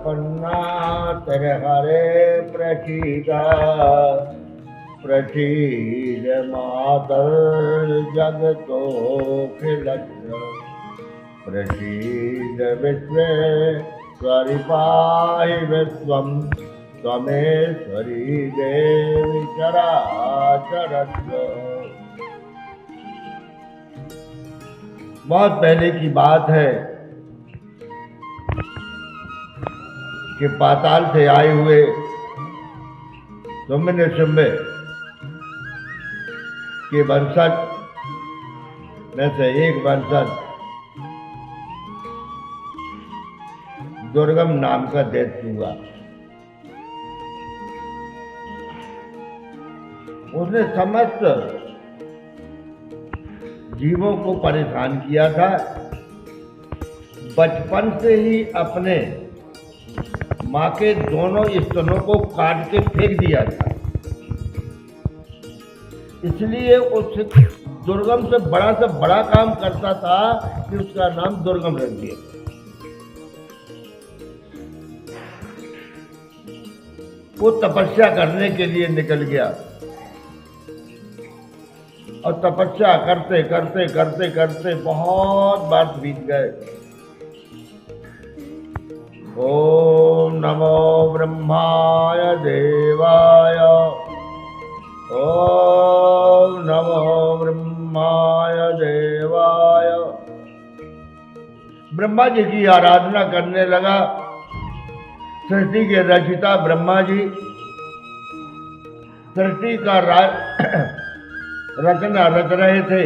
पन्ना तेरे हरे प्रसीदा प्रसीद मातर जगतो खिलत प्रसीद विश्वेश्वरि पाहि विश्वम त्वमेश्वरी देवी चराचरस्य। बहुत पहले की बात है कि पाताल से आए हुए शुंभ के वंशज में से एक वंशज दुर्गम नाम का दैत्य हुआ। उसने समस्त जीवों को परेशान किया था। बचपन से ही अपने माँ के दोनों स्तनों को काट के फेंक दिया था, इसलिए उस दुर्गम से बड़ा काम करता था कि उसका नाम दुर्गम रख दिया। वो तपस्या करने के लिए निकल गया और तपस्या करते करते करते करते बहुत बार बीत गए। ओम नमो ब्रह्माय देवाय ओम नमो ब्रह्माय देवाय। ब्रह्मा जी की आराधना करने लगा। सृष्टि के रचिता ब्रह्मा जी सृष्टि का रचना रच रहे थे।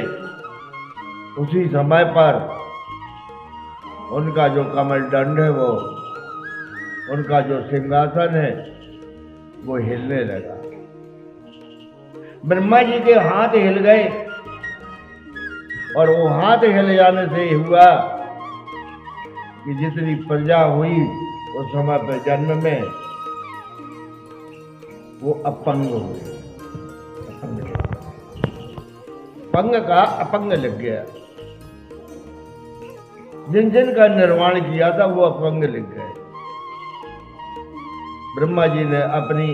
उसी समय पर उनका जो कमल दंड है, वो उनका जो सिंहासन है, वो हिलने लगा। ब्रह्मा जी के हाथ हिल गए और वो हाथ हिल जाने से हुआ कि जितनी प्रजा हुई उस समय पे जन्म में, वो अपंग हो गए। पंग का अपंग लग गया। जिन जिन का निर्माण किया था वो अपंग लग गए। ब्रह्मा जी ने अपनी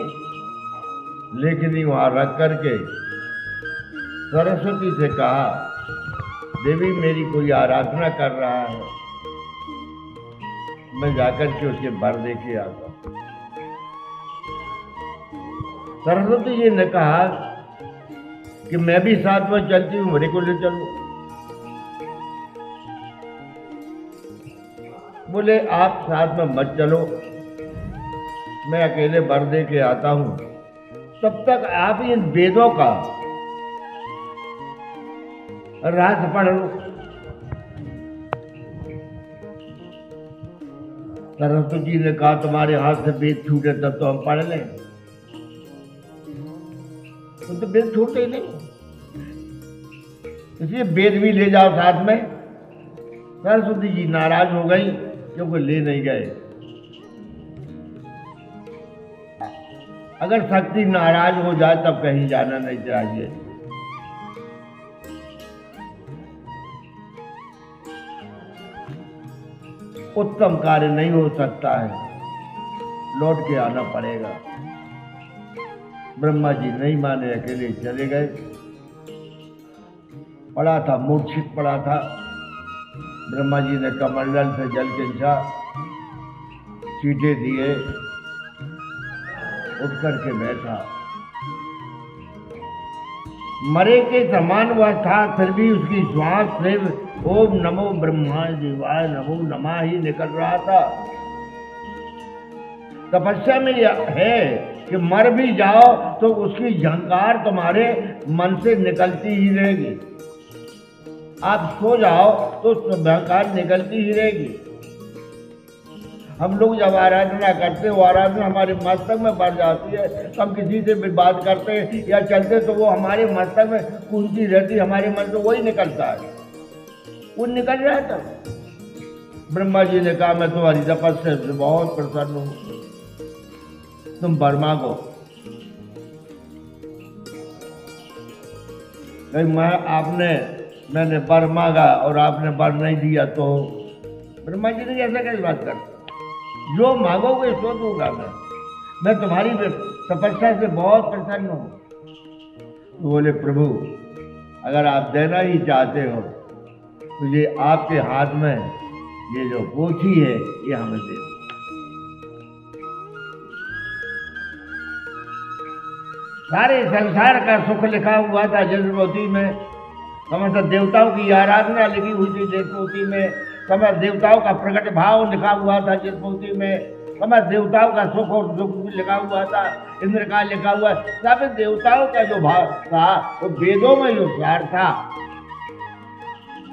लेखनी वहां रख करके सरस्वती से कहा, देवी मेरी कोई आराधना कर रहा है, मैं जाकर के उसके वर दे के आता हूं। सरस्वती जी ने कहा कि मैं भी साथ में चलती हूं, मेरे को ले चलो। बोले आप साथ में मत चलो, मैं अकेले वर दे के आता हूं, तब तक आप इन वेदों का राज पढ़ लो। सरस्वती जी ने कहा तुम्हारे हाथ से वेद छूटे तब तो हम पढ़ लें। तो वेद छूटे ही नहीं, इसलिए वेद भी ले जाओ साथ में। सरस्वती जी नाराज हो गई क्योंकि ले नहीं गए। अगर शक्ति नाराज हो जाए तब कहीं जाना नहीं चाहिए। उत्तम कार्य नहीं हो सकता है, लौट के आना पड़ेगा। ब्रह्मा जी नहीं माने, अकेले चले गए। पड़ा था, मूर्छित पड़ा था। ब्रह्मा जी ने कमंडल से जल खींचा, चीटे दिए, उठ करके बैठा। मरे के समान वह था, फिर भी उसकी श्वास से ओम नमो ब्रह्माय देवाय नमो नमः ही निकल रहा था। तपस्या में यह है कि मर भी जाओ तो उसकी झंकार तुम्हारे मन से निकलती ही रहेगी। आप सो जाओ तो झंकार निकलती ही रहेगी। हम लोग जब आराधना करते हो, आराधना हमारे मस्तक में बढ़ जाती है, तो हम किसी से भी बात करते हैं या चलते तो वो हमारे मस्तक में कुंजी रहती है, हमारे मन से वही निकलता है, वो निकल रहा था। ब्रह्मा जी ने कहा मैं तुम्हारी तपस्या से बहुत प्रसन्न हूं, तुम वर मांगो। मैंने वर मांगा और आपने वर नहीं दिया, तो ब्रह्मा जी ने ऐसा कैसे बात करता। जो मांगोगे सो दूंगा मैं तुम्हारी तपस्या से बहुत प्रसन्न हूं। तो बोले प्रभु अगर आप देना ही चाहते हो तो ये आपके हाथ में ये जो पोथी है ये हमें दे दो। सारे संसार का सुख लिखा हुआ था जिस पोथी में, समस्त देवताओं की आराधना लिखी हुई थी जिस पोथी में, समस्त देवताओं का प्रकट भाव लिखा हुआ था जिस पोथी में, समस्त देवताओं का सुख और दुख भी लिखा हुआ था, इंद्र का लिखा हुआ, सब देवताओं का जो भाव था वो वेदों में जो सार था,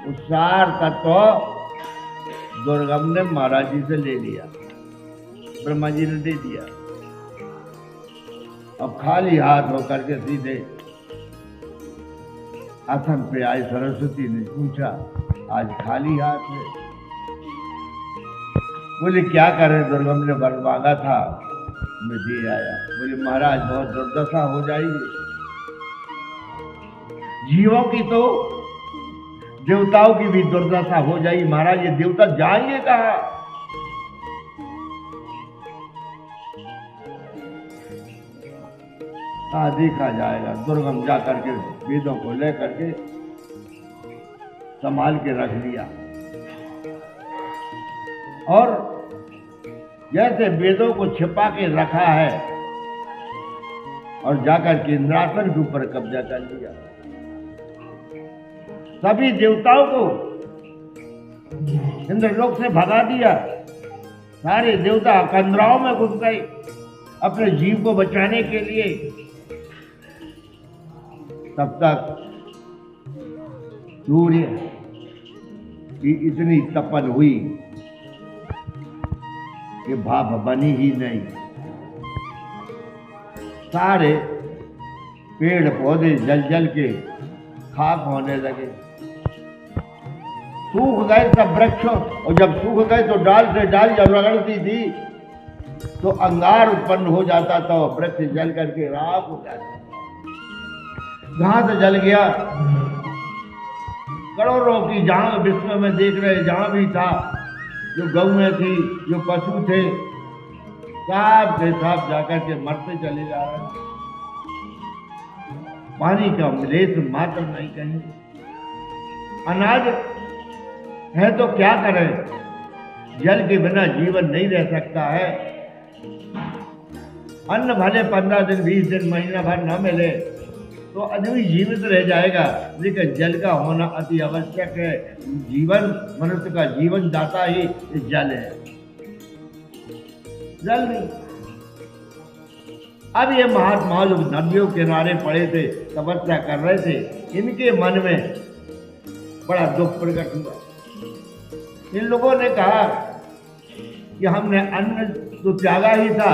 उस सार तत्व दुर्गम ने महाराज जी से ले लिया, ब्रह्मा जी ने दे दिया। अब खाली हाथ होकर के सीधे आसन पे आई। सरस्वती ने पूछा आज खाली हाथ है? बोले क्या करें, दुर्गम ने वर मांगा था मैं दे आया। बोले महाराज बहुत दुर्दशा हो जाएगी, जीवों की तो देवताओं की भी दुर्दशा हो जाएगी। महाराज ये देवता जाएंगे कहाँ? देखा जाएगा। दुर्गम जा करके वेदों को लेकर के संभाल के रख लिया और जैसे वेदों को छिपा के रखा है और जाकर के इंद्रासन के ऊपर कब्जा कर लिया। सभी देवताओं को इंद्रलोक से भगा दिया। सारे देवता कंदराओं में घुस गए अपने जीव को बचाने के लिए। तब तक सूर्य की इतनी तपन हुई कि भाप बनी ही नहीं। सारे पेड़ पौधे जल जल के खाक होने लगे, सूख गए सब वृक्षों। और जब सूख गए तो डाल से डाल जब रगड़ती थी तो अंगार उत्पन्न हो जाता था, वृक्ष जल करके राख हो जाता। घास जल गया, करोड़ों की जहां विश्व में देख रहे जहां भी था, जो गौएं थी जो पशु थे सब के सब जाकर के मरते चले जा रहे हैं। पानी का लेस मात्र नहीं कहीं। अनाज है तो क्या करें, जल के बिना जीवन नहीं रह सकता है। अन्न भले 15 दिन 20 दिन महीना भर न मिले तो आदमी जीवित रह जाएगा, लेकिन जल का होना अति आवश्यक है। जीवन मनुष्य का जीवन दाता ही जल है, जल नहीं। अब ये महात्मा जो नदियों के किनारे पड़े थे तपस्या कर रहे थे, इनके मन में बड़ा दुख प्रकट हुआ। इन लोगों ने कहा कि हमने अन्न तो त्यागा ही था,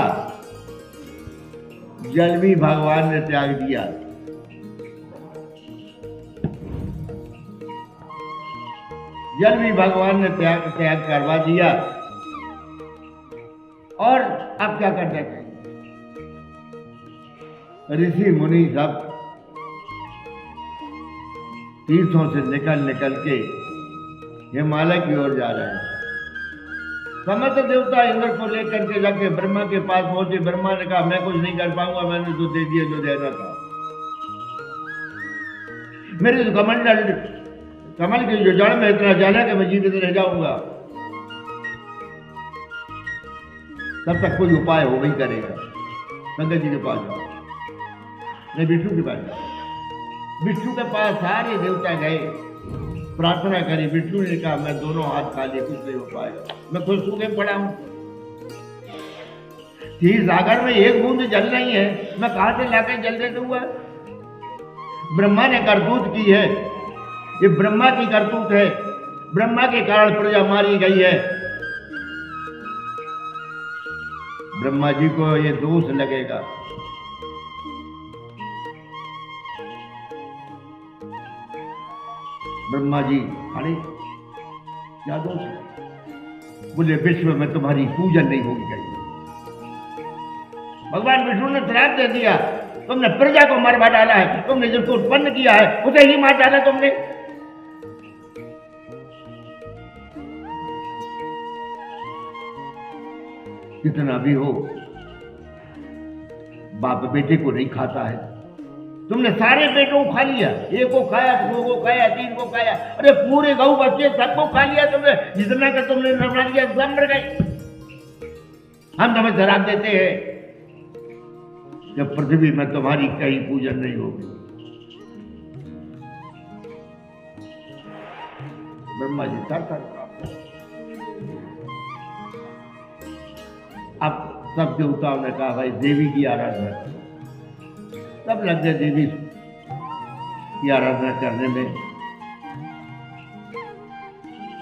जल भी भगवान ने त्याग दिया। जल भी भगवान ने त्याग करवा दिया। और अब क्या करना चाहिए? ऋषि मुनि सब तीर्थों से निकल के हिमालय की ओर जा रहे हैं। समस्त देवता इंद्र को लेकर के जाके ब्रह्मा के पास पहुंचे। ब्रह्मा ने कहा मैं कुछ नहीं कर पाऊंगा, मैंने तो दे दिया जो देना था। मेरे तो कमल की जो जड़ में इतना जल है कि मैं जीवित रह जाऊंगा। तब तक कोई उपाय हो नहीं करेगा। शंकर जी के पास जाओ, नहीं विष्णु के पास जाओ। विष्णु के पास सारे देवता गए, प्रार्थना करी। विष्णु ने कहा मैं दोनों हाथ खाली, कुछ नहीं हो पाएगा, मैं खुद सूखे पड़ा हूं। क्षीर सागर में एक बूंद जल नहीं है, मैं कहां से लाकर जल दे दूंगा? ब्रह्मा ने करतूत की है, ये ब्रह्मा की करतूत है। ब्रह्मा के कारण प्रजा मारी गई है। ब्रह्मा जी को ये दोष लगेगा। ब्रह्मा जी अरे क्या दोष है? बोले विश्व में तुम्हारी पूजन नहीं होगी कहीं। भगवान विष्णु ने श्राप दे दिया, तुमने प्रजा को मरवा डाला है, तुमने जिसको उत्पन्न किया है उसे ही मार डाला तुमने। कितना भी हो, बाप बेटे को नहीं खाता है। तुमने सारे बेटों को खा लिया, एक को खाया, दो को खाया, तीन को खाया, अरे पूरे गऊ बच्चे सबको खा लिया तुमने। जितना का तुमने बना लिया सब मर गए। हम तुम्हें शराब देते हैं जब पृथ्वी में तुम्हारी कहीं पूजन नहीं होगी। ब्रह्मा जी थर अब सब देवताओं ने कहा भाई देवी की आराधना करो। सब लग गए देवी की आराधना करने में,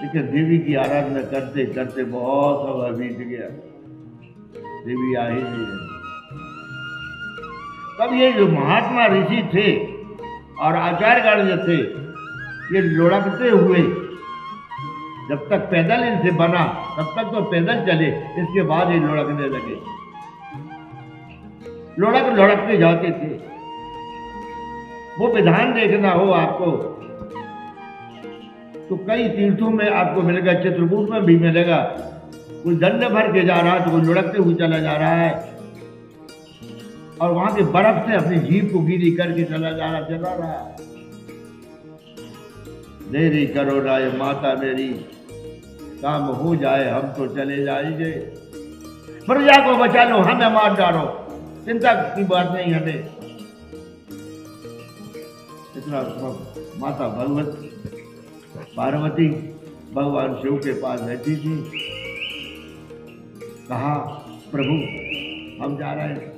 लेकिन देवी की आराधना करते करते बहुत समय बीत गया, देवी आ ही नहीं रही। तब ये जो महात्मा ऋषि थे और आचार्यगण जो थे, ये लुढ़कते हुए, जब तक पैदल इनसे बना तब तक तो पैदल चले, इसके बाद ये लुढ़कने लगे। लुढ़क के जाते थे। वो विधान देखना हो आपको तो कई तीर्थों में आपको मिलेगा, चित्रकूट में भी मिलेगा। कोई दंड भर के जा रहा है तो कोई लुढ़कते हुए चला जा रहा है, और वहां के बर्फ से अपनी जीभ को गीली करके चला रहा है। देरी करो ना ये माता मेरी, काम हो जाए हम तो चले जाएंगे। प्रजा को बचा लो, हमें मार डालो, चिंता की बात नहीं हमें। इतना माता भगवती पार्वती भगवान शिव के पास बैठी थी। कहा प्रभु हम जा रहे हैं,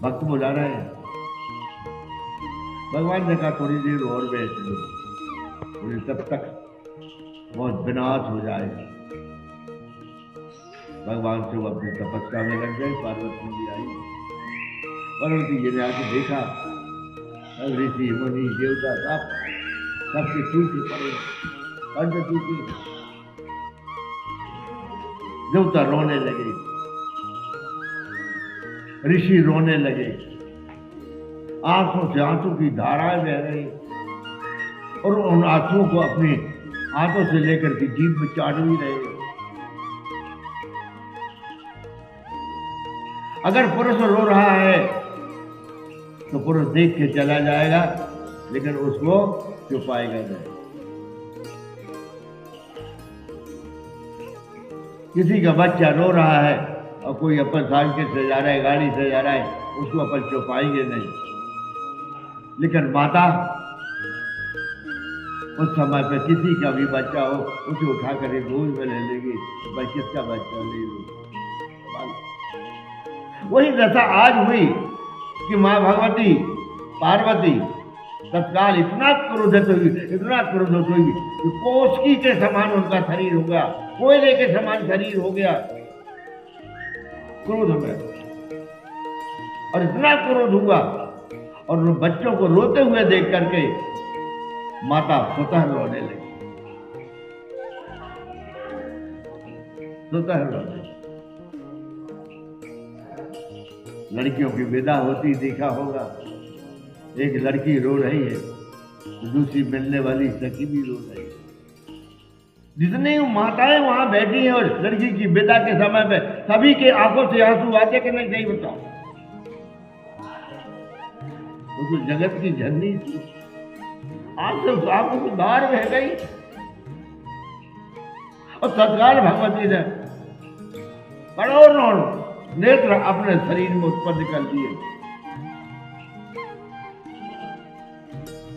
भक्त बुला रहे हैं। भगवान ने कहा थोड़ी देर और बैठ लो, बोले तब तक बहुत विनाश हो जाएगा। भगवान शिव अपनी तपस्या में लग गए। पार्वती जी आई, पार्वती जी ने आके देखा ऋषि मुनि देवता सबके टूटे पड़े, कंठ टूटे। देवता रोने लगे, ऋषि रोने लगे, आंखों से आंसू की धाराएं बह रही, और उन आंसुओं को अपने हाथों से लेकर के जीभ में चाट भी रहे। अगर पुरुष रो रहा है तो पुरुष देख के चला जाएगा, लेकिन उसको छुपाएगा नहीं। किसी का बच्चा रो रहा है और कोई अपन साइकिल से जा रहा है, गाड़ी से जा रहा है, उसको अपन छुपाएंगे नहीं। लेकिन माता उस समय पे किसी का भी बच्चा हो उसे उठाकर एक गोद में ले लेगी, तो भाई किसका बच्चा ले लो। वही दशा आज हुई कि माँ भगवती पार्वती तत्काल इतना क्रोधित हुई कि कोसकी के समान उनका शरीर हो गया, कोयले के समान शरीर हो गया क्रोध में। और इतना क्रोध हुआ और उन बच्चों को रोते हुए देख करके माता स्वतः रोने लगी, स्वतः रोने। लड़कियों की विदा होती देखा होगा, एक लड़की रो रही है तो दूसरी मिलने वाली सखी भी रो रही है। जितनी माताएं वहां बैठी हैं और लड़की की विदा के समय पे सभी के आंखों से आंसू आते कि नहीं बताओ। वो तो जगत की जननी थी, आज से आंखों की धार बह गई। और तत्काल भगवती ने करोड़ों नेत्र अपने शरीर में उत्पन्न कर दिए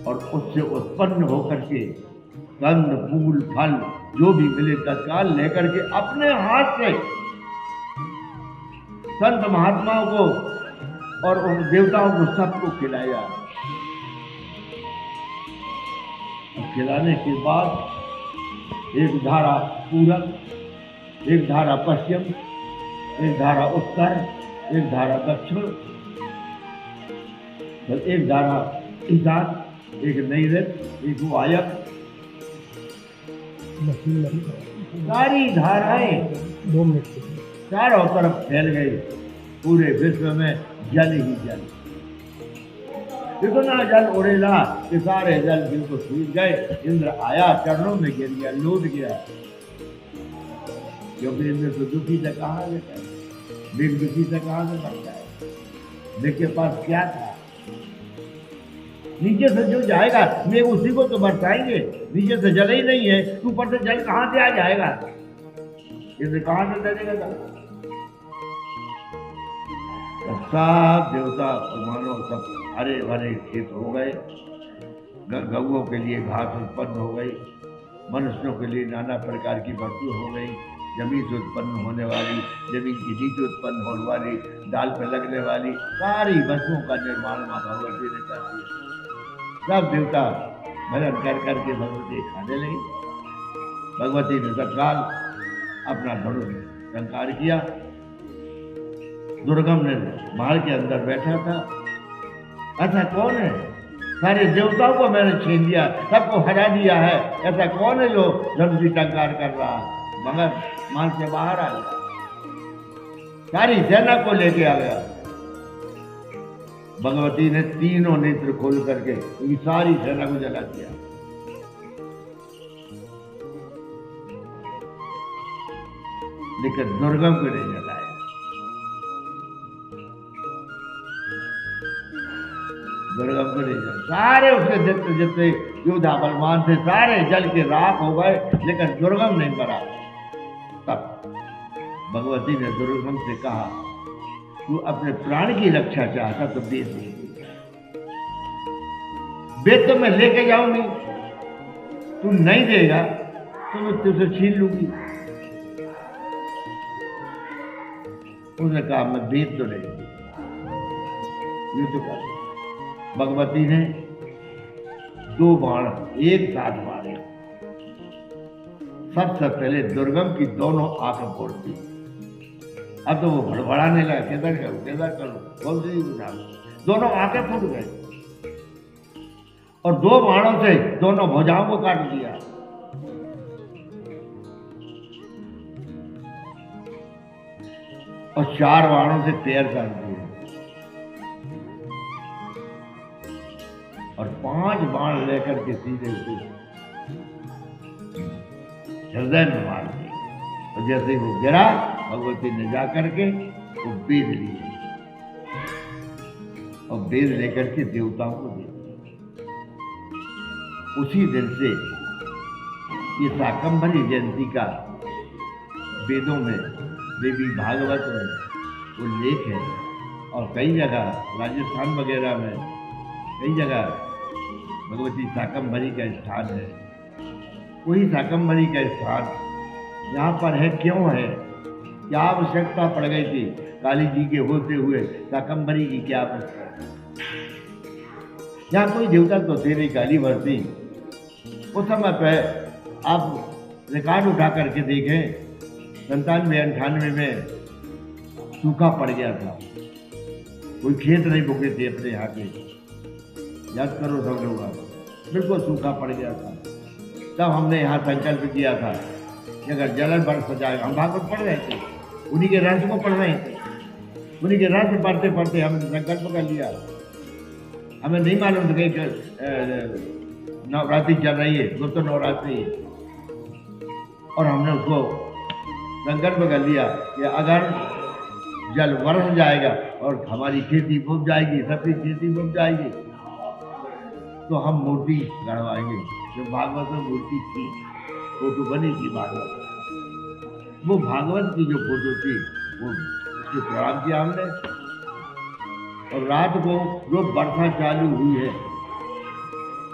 और उससे उत्पन्न होकर के कंद फूल फल जो भी मिले तत्काल लेकर के अपने हाथ से संत महात्माओं को और उन देवताओं को सबको खिलाया। खिलाने के बाद एक धारा पूरब, एक धारा पश्चिम, एक धारा उत्तर, एक धारा दक्षिण, एक धारा ईशान, एक नैऋत्य, एक वायव्य, सारी धाराएं चारों तरफ फैल गई। पूरे विश्व में जल ही जल, इतना जल उड़ेला कि सारे जल बिल्कुल सूख गए। इंद्र आया, चरणों में गिर गया, लौट गया। क्योंकि इनमें तो दुखी से कहाँ लेता है, बिन दुखी से कहाँ से बनता है। मेरे पास क्या था, नीचे से जो जाएगा मैं उसी को तो बरसाएंगे, नीचे से जल ही नहीं है, ऊपर से जल कहाँ से आ जाएगा, इसे कहाँ से डरेगा। सब देवता और मानव सब हरे भरे खेत हो गए, गौओं के लिए घास उत्पन्न हो गई, मनुष्यों के लिए नाना प्रकार की वस्तु हो गई, जमीन से उत्पन्न होने वाली, जमीन की नीचे उत्पन्न होने वाली, डाल पर लगने वाली सारी वस्तुओं का निर्माण माँ भगवती ने कर दिया। सब देवता भजन कर करके भगवती खाने लगी। भगवती ने तत्काल अपना धनुष टंकार किया। दुर्गम ने महल के अंदर बैठा था। ऐसा कौन है, सारे देवताओं को मैंने छीन लिया, सबको हरा दिया है, ऐसा कौन है जो धनुष टंकार कर रहा है। मगर महल से बाहर आ गया, सारी सेना को लेके आ गया। भगवती ने तीनों नेत्र खोल करके उनकी सारी सेना को जला दिया। लेकिन दुर्गम को नहीं जलाया। दुर्गम को नहीं जलाया। सारे उसके जितने जितने योद्धा बलवान थे सारे जल के राख हो गए, लेकिन दुर्गम नहीं मरा। तब भगवती ने दुर्गम से कहा, तू अपने प्राण की रक्षा चाहता तो वेद दे, वेद तो मैं लेके जाऊंगी, तू नहीं देगा तो मैं तुझसे छीन लूंगी। उसने कहा मैं वेद तो नहीं, ये तो कर। भगवती ने 2 बाण एक साथ मारे। सबसे पहले दुर्गम की दोनों आंखें फोड़ दी। अब तो वो भड़बड़ाने लगा, किधर करो कौन सी उठा, दोनों आंखें फूट गए और 2 बाणों से दोनों भुजाओं को काट दिया। और 4 बाणों से पैर काट दिए और 5 बाण लेकर के सीधे उसे हृदय में मार दिए। और जैसे वो गिरा, भगवती ने जा करके वो वेद लिए और वेद लेकर के देवताओं को दे दिया। उसी दिन से ये शाकंभरी जयंती का वेदों में, देवी भागवत में उल्लेख है। और कई जगह राजस्थान वगैरह में कई जगह भगवती शाकंभरी का स्थान है। वही शाकंभरी का स्थान यहाँ पर है, क्यों है, क्या आवश्यकता पड़ गई थी काली जी के होते हुए शाकंभरी की क्या आवश्यकता। यहाँ कोई देवता तो थे नहीं काली भरती। उस समय पे आप रिकॉर्ड उठा करके देखें, 97-98 में सूखा पड़ गया था, कोई खेत नहीं बोके थे अपने यहाँ के, याद करो सब लोग, बिल्कुल सूखा पड़ गया था। तब हमने यहाँ संकल्प किया था कि अगर जल बरस जाएगा, हम भागवत पढ़ रहे थे, उन्हीं के रस को पढ़ रहे थे, उन्हीं के रस पढ़ते पढ़ते हमने संकल्प कर लिया। हमें नहीं मालूम था कि नवरात्रि चल रही है, गुप्त नवरात्रि है, और हमने उसको संकल्प कर लिया कि अगर जल बरस जाएगा और हमारी खेती बुझ जाएगी, सबकी खेती बुझ जाएगी, तो हम मूर्ति गढ़वाएंगे। जो भागवत में मूर्ति थी, फोटो बनी थी भागवत, वो भागवत की जो फोटो थी वो उसके प्रणाम किया हमने। और रात को जो वर्षा चालू हुई है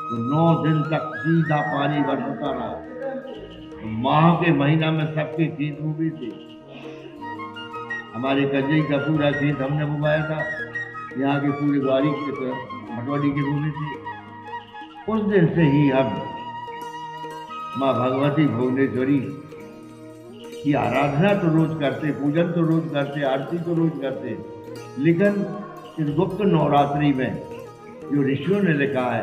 तो 9 दिन तक सीधा पानी बरसता रहा। तो माह के महीना में सबके खेत उगी थी। हमारे कजई का पूरा खेत हमने बुवाया था, यहाँ के पूरे ग्वारी के भटवाड़ी की भूमि थी। उस दिन से ही हम माँ भगवती भुवनेश्वरी की आराधना तो रोज करते, पूजन तो रोज करते, आरती तो रोज करते, लेकिन इस गुप्त नवरात्रि में जो ऋषियों ने लिखा है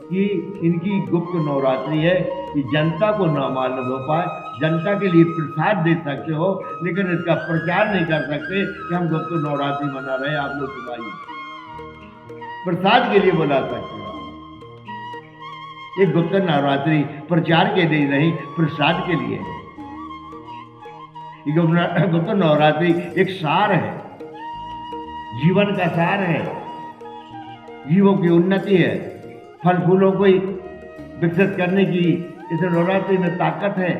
कि इनकी गुप्त नवरात्रि है कि जनता को न मालूम हो पाए, जनता के लिए प्रसाद दे सकते हो लेकिन इसका प्रचार नहीं कर सकते कि हम गुप्त नवरात्रि मना रहे हैं, आप लोग सुनाइए। प्रसाद के लिए बुला सकते हो। ये गुप्त नवरात्रि प्रचार के लिए नहीं, प्रसाद के लिए। ये तो नवरात्रि एक सार है, जीवन का सार है, जीवों की उन्नति है, फल फूलों को विकसित करने की इस नवरात्रि में ताकत है।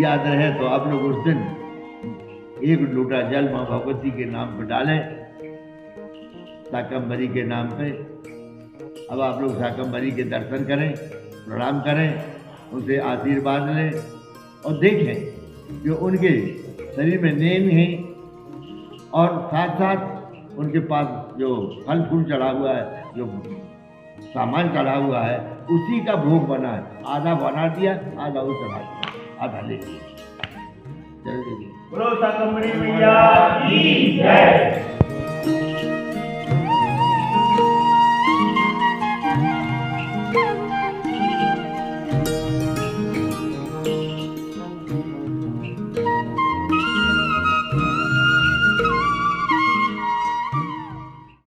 याद रहे तो आप लोग उस दिन एक लोटा जल मां भगवती के नाम पर डालें, शाकंभरी के नाम पे। अब आप लोग शाकंभरी के दर्शन करें, प्रणाम करें, उनसे आशीर्वाद लें और देखें जो उनके शरीर में नेम है और साथ साथ उनके पास जो फल फूल चढ़ा हुआ है, जो सामान चढ़ा हुआ है, उसी का भोग बना है। आधा बना दिया, आधा वो चढ़ा दिया, आधा ले लिया। चल देखिए, बोलो शाकंभरी मैया की जय।